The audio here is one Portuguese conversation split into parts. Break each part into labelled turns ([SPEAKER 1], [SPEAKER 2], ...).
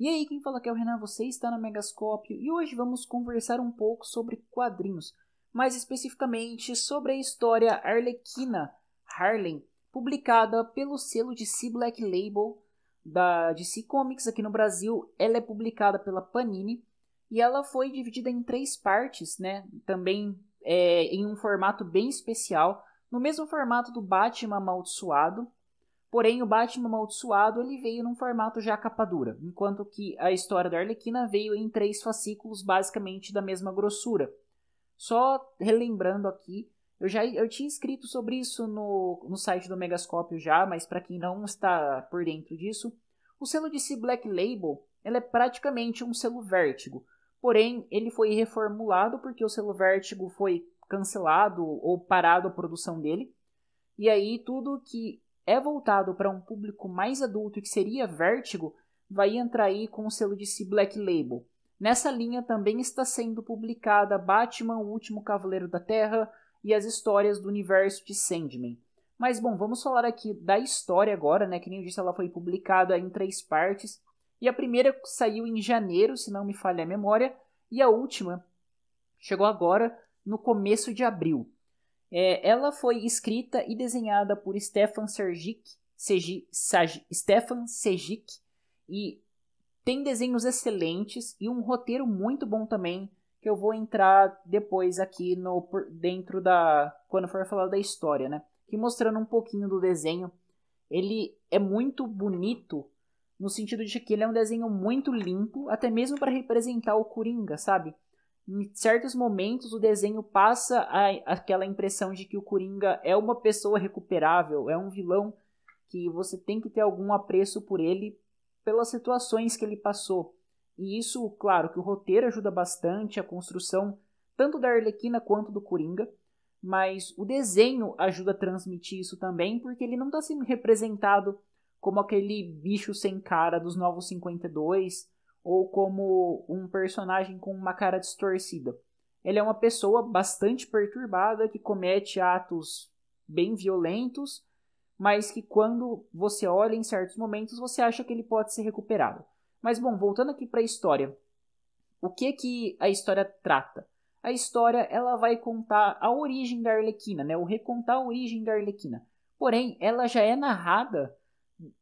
[SPEAKER 1] E aí, quem fala que é o Renan, você está no Megascópio e hoje vamos conversar um pouco sobre quadrinhos, mais especificamente sobre a história Arlequina, Harlem, publicada pelo selo DC Black Label da DC Comics aqui no Brasil. Ela é publicada pela Panini e ela foi dividida em 3 partes, né? Também em um formato bem especial, no mesmo formato do Batman Amaldiçoado. Porém, o Batman Amaldiçoado ele veio num formato já capa dura, enquanto que a história da Arlequina veio em 3 fascículos basicamente da mesma grossura. Só relembrando aqui, eu tinha escrito sobre isso no site do Megascópio já, mas para quem não está por dentro disso, o selo DC Black Label ele é praticamente um selo Vértigo. Porém, ele foi reformulado porque o selo Vértigo foi cancelado ou parado a produção dele. E aí tudo que é voltado para um público mais adulto e que seria Vértigo, vai entrar aí com o selo DC Black Label. Nessa linha também está sendo publicada Batman, o Último Cavaleiro da Terra e as histórias do universo de Sandman. Mas bom, vamos falar aqui da história agora, né? Que nem eu disse, ela foi publicada em 3 partes. E a primeira saiu em janeiro, se não me falha a memória, e a última chegou agora no começo de abril. Ela foi escrita e desenhada por Stefan Sejic e tem desenhos excelentes e um roteiro muito bom também, que eu vou entrar depois aqui dentro quando for falar da história, né? Que mostrando um pouquinho do desenho. Ele é muito bonito no sentido de que ele é um desenho muito limpo, até mesmo para representar o Coringa, sabe? Em certos momentos o desenho passa aquela impressão de que o Coringa é uma pessoa recuperável, é um vilão que você tem que ter algum apreço por ele pelas situações que ele passou. E isso, claro, que o roteiro ajuda bastante, a construção tanto da Arlequina quanto do Coringa, mas o desenho ajuda a transmitir isso também, porque ele não está sendo representado como aquele bicho sem cara dos Novos 52, ou como um personagem com uma cara distorcida. Ele é uma pessoa bastante perturbada que comete atos bem violentos, mas que quando você olha em certos momentos você acha que ele pode ser recuperado. Mas bom, voltando aqui para a história. O que a história trata? A história ela vai contar a origem da Arlequina, né? Ou recontar a origem da Arlequina. Porém, ela já é narrada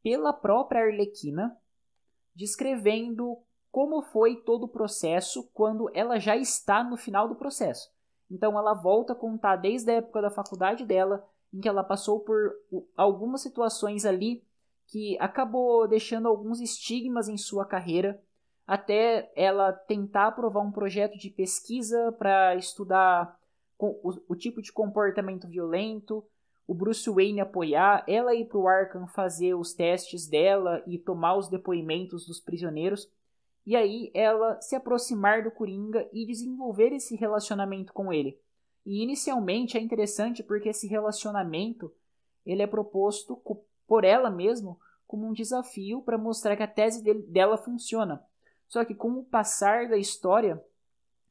[SPEAKER 1] pela própria Arlequina, descrevendo como foi todo o processo quando ela já está no final do processo. Então ela volta a contar desde a época da faculdade dela, em que ela passou por algumas situações ali que acabou deixando alguns estigmas em sua carreira, até ela tentar aprovar um projeto de pesquisa para estudar o tipo de comportamento violento, o Bruce Wayne apoiar, ela ir para o Arkham fazer os testes dela e tomar os depoimentos dos prisioneiros, e aí ela se aproximar do Coringa e desenvolver esse relacionamento com ele. E inicialmente é interessante porque esse relacionamento ele é proposto por ela mesma como um desafio para mostrar que a tese dela funciona. Só que com o passar da história,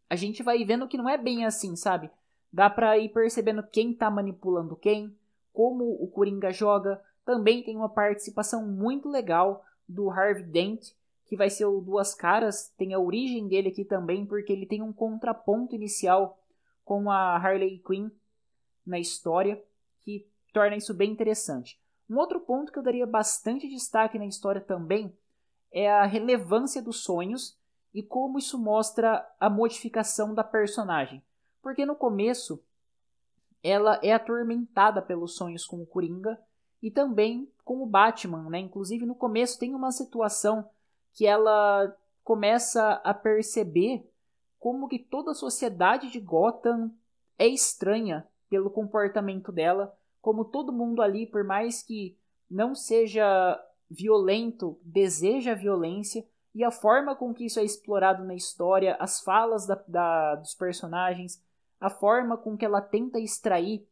[SPEAKER 1] a gente vai vendo que não é bem assim, sabe? Dá para ir percebendo quem está manipulando quem, como o Coringa joga. Também tem uma participação muito legal do Harvey Dent, que vai ser o Duas Caras. Tem a origem dele aqui também, porque ele tem um contraponto inicial com a Harley Quinn na história, que torna isso bem interessante. Um outro ponto que eu daria bastante destaque na história também é a relevância dos sonhos e como isso mostra a modificação da personagem. Porque no começo ela é atormentada pelos sonhos com o Coringa e também com o Batman, né? Inclusive no começo tem uma situação que ela começa a perceber como que toda a sociedade de Gotham é estranha pelo comportamento dela, como todo mundo ali, por mais que não seja violento, deseja violência, e a forma com que isso é explorado na história, as falas dos personagens, a forma com que ela tenta extrair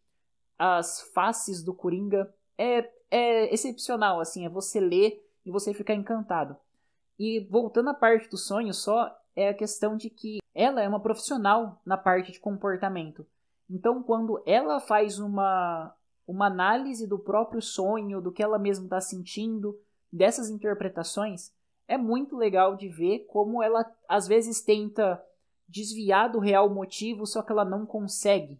[SPEAKER 1] as faces do Coringa é excepcional, assim, é você ler e você ficar encantado. E voltando à parte do sonho só, é a questão de que ela é uma profissional na parte de comportamento. Então, quando ela faz uma análise do próprio sonho, do que ela mesma está sentindo, dessas interpretações, é muito legal de ver como ela às vezes tenta desviar do real motivo, só que ela não consegue.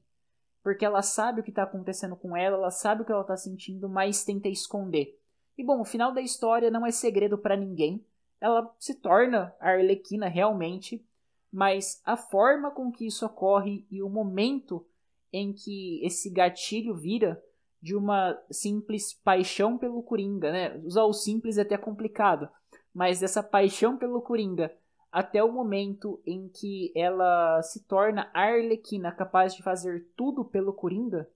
[SPEAKER 1] Porque ela sabe o que está acontecendo com ela sabe o que ela está sentindo, mas tenta esconder. E bom, o final da história não é segredo para ninguém. Ela se torna a Arlequina realmente, mas a forma com que isso ocorre e o momento em que esse gatilho vira de uma simples paixão pelo Coringa, né? Usar o simples é até complicado, mas dessa paixão pelo Coringa até o momento em que ela se torna a Arlequina, capaz de fazer tudo pelo Coringa,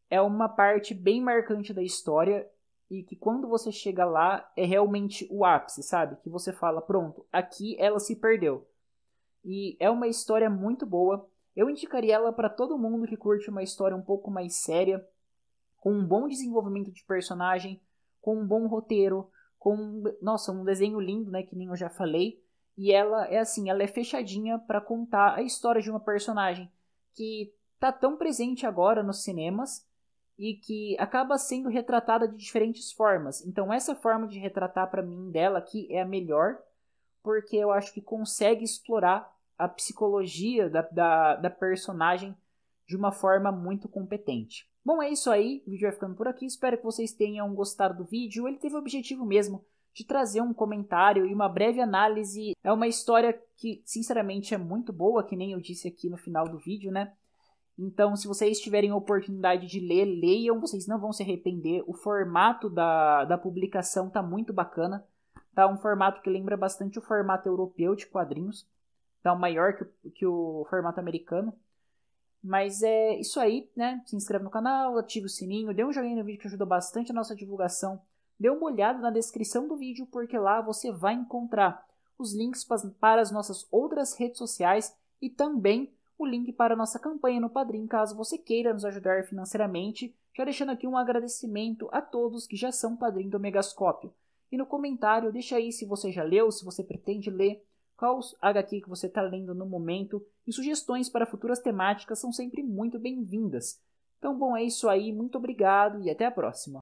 [SPEAKER 1] é uma parte bem marcante da história e que quando você chega lá é realmente o ápice, sabe? Que você fala, pronto, aqui ela se perdeu. E é uma história muito boa. Eu indicaria ela para todo mundo que curte uma história um pouco mais séria, com um bom desenvolvimento de personagem, com um bom roteiro, com, nossa, um desenho lindo, né, que nem eu já falei. E ela é assim, ela é fechadinha para contar a história de uma personagem que tá tão presente agora nos cinemas e que acaba sendo retratada de diferentes formas. Então essa forma de retratar para mim dela aqui é a melhor, porque eu acho que consegue explorar a psicologia da personagem de uma forma muito competente. Bom, é isso aí, o vídeo vai ficando por aqui, espero que vocês tenham gostado do vídeo. Ele teve o objetivo mesmo de trazer um comentário e uma breve análise. É uma história que, sinceramente, é muito boa, que nem eu disse aqui no final do vídeo, né? Então, se vocês tiverem a oportunidade de ler, leiam, vocês não vão se arrepender. O formato da publicação tá muito bacana. Tá um formato que lembra bastante o formato europeu de quadrinhos. Tá maior que o formato americano. Mas é isso aí, né? Se inscreve no canal, ative o sininho, dê um joinha no vídeo que ajuda bastante a nossa divulgação. Dê uma olhada na descrição do vídeo, porque lá você vai encontrar os links para as nossas outras redes sociais e também o link para a nossa campanha no Padrim, caso você queira nos ajudar financeiramente. Já deixando aqui um agradecimento a todos que já são padrinho do Megascópio. E no comentário, deixa aí se você já leu, se você pretende ler, qual HQ que você está lendo no momento, e sugestões para futuras temáticas são sempre muito bem-vindas. Então, bom, é isso aí, muito obrigado e até a próxima.